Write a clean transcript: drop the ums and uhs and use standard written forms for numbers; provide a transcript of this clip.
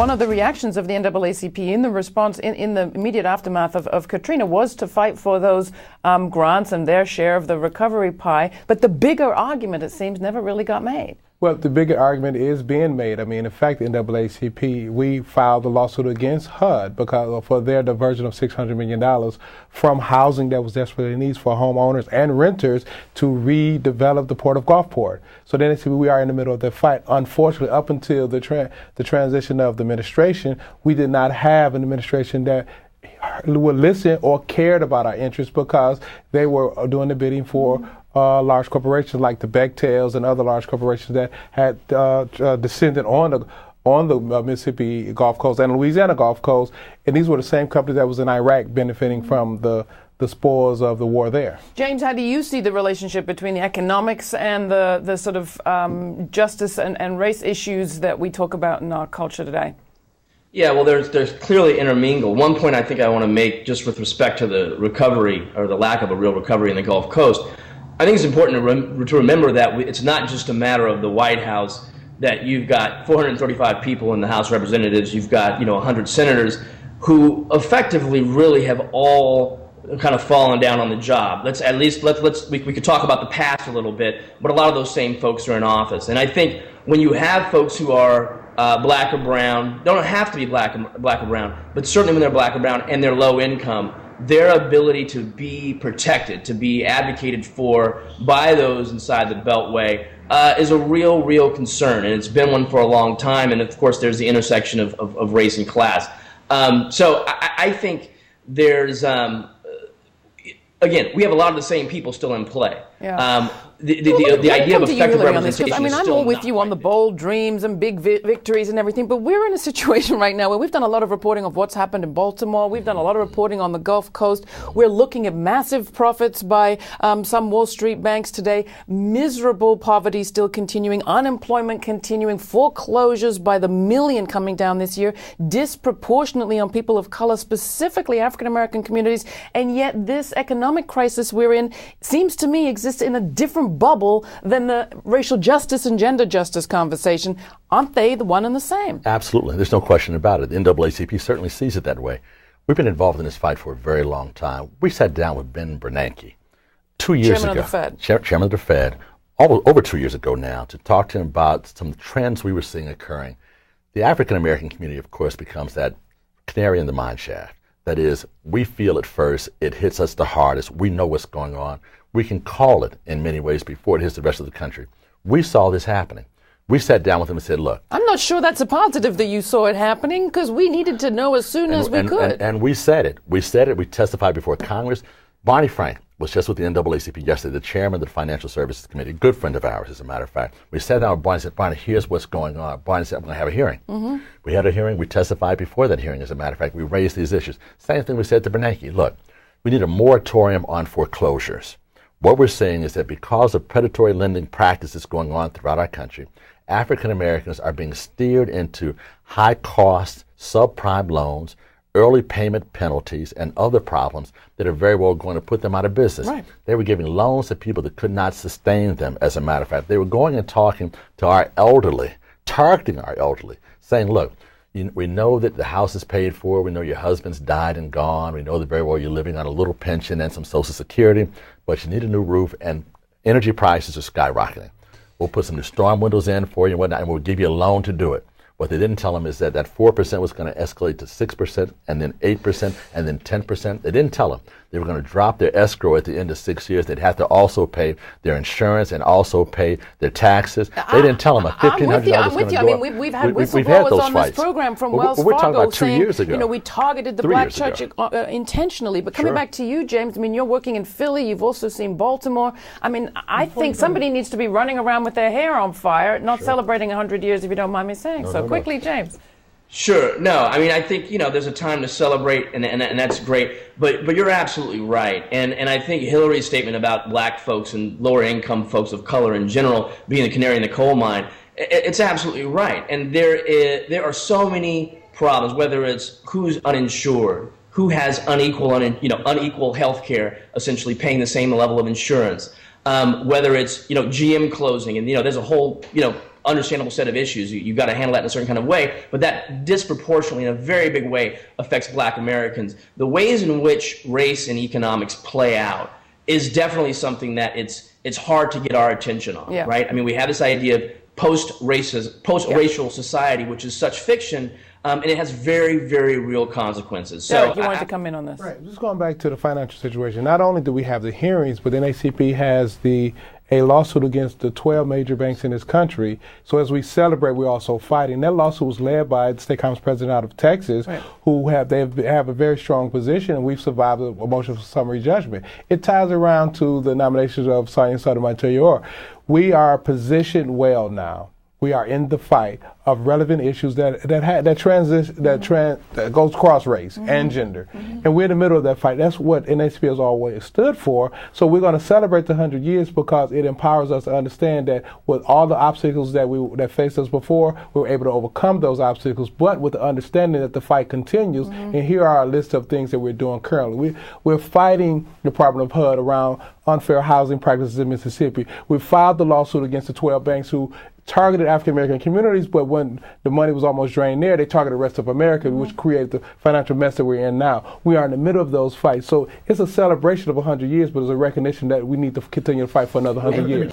one of the reactions of the NAACP in the response, in the immediate aftermath of Katrina, was to fight for those grants and their share of the recovery pie. But the bigger argument, it seems, never really got made. Well, the bigger argument is being made. I mean, in fact, the NAACP, we filed a lawsuit against HUD because for their diversion of $600 million from housing that was desperately needed for homeowners and renters to redevelop the Port of Gulfport. So then we are in the middle of the fight. Unfortunately, up until the transition of the administration, we did not have an administration that would listen or cared about our interests because they were doing the bidding for large corporations like the Bechtel's and other large corporations that had descended on the Mississippi Gulf Coast and Louisiana Gulf Coast, and these were the same companies that was in Iraq benefiting from the spoils of the war there. James, how do you see the relationship between the economics and the sort of justice and race issues that we talk about in our culture today? Yeah, well, there's clearly intermingled. One point I think I want to make just with respect to the recovery or the lack of a real recovery in the Gulf Coast, I think it's important to remember that it's not just a matter of the White House, that you've got 435 people in the House of Representatives, you've got 100 senators who effectively really have all kind of fallen down on the job. We could talk about the past a little bit, but a lot of those same folks are in office. And I think when you have folks who are black or brown, don't have to be black or brown, but certainly when they're black or brown and they're low income, their ability to be protected, to be advocated for by those inside the Beltway is a real concern, and it's been one for a long time. And of course, there's the intersection of race and class. So I think there's, again, we have a lot of the same people still in play. Yeah. The idea of effective representation I mean, I'm all with you on the bold dreams and big victories and everything, but we're in a situation right now where we've done a lot of reporting of what's happened in Baltimore. We've done a lot of reporting on the Gulf Coast. We're looking at massive profits by some Wall Street banks today, miserable poverty still continuing, unemployment continuing, foreclosures by the million coming down this year, disproportionately on people of color, specifically African-American communities, and yet this economic crisis we're in seems to me exists in a different bubble than the racial justice and gender justice conversation. Aren't they the one and the same? Absolutely. There's no question about it. The NAACP certainly sees it that way. We've been involved in this fight for a very long time. We sat down with Ben Bernanke 2 years Chairman ago. Of the Fed. Chairman of the Fed, over 2 years ago now, to talk to him about some trends we were seeing occurring. The African-American community, of course, becomes that canary in the mine shaft. That is, we feel it first. It hits us the hardest. We know what's going on. We can call it in many ways before it hits the rest of the country. We saw this happening. We sat down with them and said, look. I'm not sure that's a positive that you saw it happening, because we needed to know as soon as we could. And we said it. We said it. We testified before Congress. Barney Frank was just with the NAACP yesterday, the chairman of the Financial Services Committee, a good friend of ours, as a matter of fact. We sat down with Barney and said, Barney, here's what's going on. Barney said, I'm going to have a hearing. Mm-hmm. We had a hearing. We testified before that hearing, as a matter of fact. We raised these issues. Same thing we said to Bernanke. Look, we need a moratorium on foreclosures. What we're saying is that because of predatory lending practices going on throughout our country, African Americans are being steered into high-cost, subprime loans, early payment penalties, and other problems that are very well going to put them out of business. Right. They were giving loans to people that could not sustain them, as a matter of fact. They were going and talking to our elderly, targeting our elderly, saying, look, we know that the house is paid for. We know your husband's died and gone. We know that very well you're living on a little pension and some Social Security, but you need a new roof, and energy prices are skyrocketing. We'll put some new storm windows in for you and whatnot, and we'll give you a loan to do it. What they didn't tell them is that 4% was going to escalate to 6%, and then 8%, and then 10%. They didn't tell them they were going to drop their escrow at the end of 6 years. They'd have to also pay their insurance and also pay their taxes. They didn't tell them a $1,500 I'm with you. I mean, we've had whistleblowers on this program from Wells Fargo we're talking about 2 saying, years ago. We targeted the black church intentionally. But coming back to you, James, I mean, you're working in Philly. You've also seen Baltimore. I mean, I think somebody needs to be running around with their hair on fire, not celebrating 100 years, if you don't mind me saying. Quickly, James. Sure. No, I mean, I think, there's a time to celebrate, and that's great. But you're absolutely right. And I think Hilary's statement about black folks and lower income folks of color in general being the canary in the coal mine, it's absolutely right. And there are so many problems, whether it's who's uninsured, who has unequal health care, essentially paying the same level of insurance, whether it's, GM closing, and, there's a whole, understandable set of issues. You've got to handle that in a certain kind of way, but that disproportionately, in a very big way, affects Black Americans. The ways in which race and economics play out is definitely something that it's hard to get our attention on, right? I mean, we have this idea of post-racial society, which is such fiction, and it has very, very real consequences. So Derrick, you wanted to come in on this. Right. Just going back to the financial situation, not only do we have the hearings, but the NAACP has a lawsuit against the 12 major banks in this country. So as we celebrate, we're also fighting. That lawsuit was led by the State Congress president out of Texas, who have a very strong position, and we've survived a motion for summary judgment. It ties around to the nominations of Sonia Sotomayor. We are positioned well now. We are in the fight of relevant issues that goes cross race and gender, and we're in the middle of that fight. That's what NAACP has always stood for. So we're going to celebrate the 100 years because it empowers us to understand that with all the obstacles that faced us before, we were able to overcome those obstacles. But with the understanding that the fight continues, and here are a list of things that we're doing currently. We're fighting the Department of HUD around unfair housing practices in Mississippi. We filed the lawsuit against the 12 banks who targeted African American communities, but when the money was almost drained there, they targeted the rest of America, which created the financial mess that we're in now. We are in the middle of those fights. So it's a celebration of 100 years, but it's a recognition that we need to continue to fight for another 100 years.